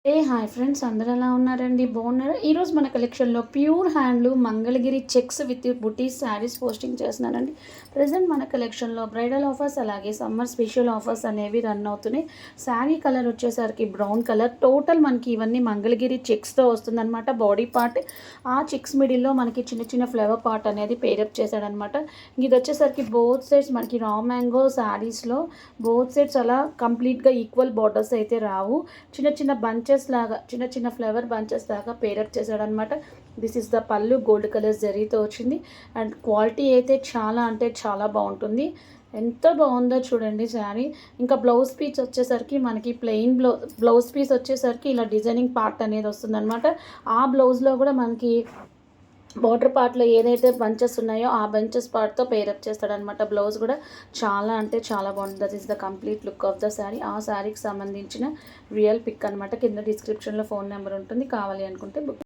Hi friends, అందరూ ఎలా ఉన్నారండి? బాగున్నారా? ఈరోజు మన కలెక్షన్లో pure handloom Mangalagiri checks with buttis saris posting చేస్తున్నానండి. ప్రజెంట్ మన కలెక్షన్లో బ్రైడల్ ఆఫర్స్ అలాగే సమ్మర్ స్పెషల్ ఆఫర్స్ అనేవి రన్ అవుతున్నాయి. శారీ కలర్ వచ్చేసరికి బ్రౌన్ కలర్. టోటల్ మనకి ఇవన్నీ మంగళగిరి చెక్స్తో వస్తుందన్నమాట. బాడీ పార్ట్ ఆ చెక్స్ మిడిల్లో మనకి చిన్న చిన్న ఫ్లవర్ పార్ట్ అనేది పేరప్ చేశాడనమాట. ఇది వచ్చేసరికి బోత్ సైడ్స్ మనకి రా మ్యాంగో శారీస్లో బోత్ సైడ్స్ అలా కంప్లీట్గా ఈక్వల్ బార్డర్స్ అయితే రావు. చిన్న చిన్న బంచెస్ లాగా చిన్న చిన్న ఫ్లవర్ బంచెస్ లాగా పేరప్ చేశాడనమాట. దిస్ ఇస్ ద పళ్ళు గోల్డ్ కలర్ జరీతో వచ్చింది. అండ్ క్వాలిటీ అయితే చాలా అంటే చాలా బాగుంటుంది. ఎంత బాగుందో చూడండి శారీ. ఇంకా బ్లౌజ్ పీస్ వచ్చేసరికి మనకి ప్లెయిన్ బ్లౌజ్ పీస్ వచ్చేసరికి ఇలా డిజైనింగ్ పార్ట్ అనేది వస్తుందన్నమాట. ఆ బ్లౌజ్లో కూడా మనకి బార్డర్ పార్ట్లో ఏదైతే బంచెస్ ఉన్నాయో ఆ బంచెస్ పార్ట్తో పేరప్ చేస్తాడనమాట. బ్లౌజ్ కూడా చాలా అంటే చాలా బాగుంటుంది. That is the complete look of the sari. ఆ శారీకి సంబంధించిన రియల్ పిక్ అనమాట. కింద డిస్క్రిప్షన్లో ఫోన్ నెంబర్ ఉంటుంది, కావాలి అనుకుంటే బుక్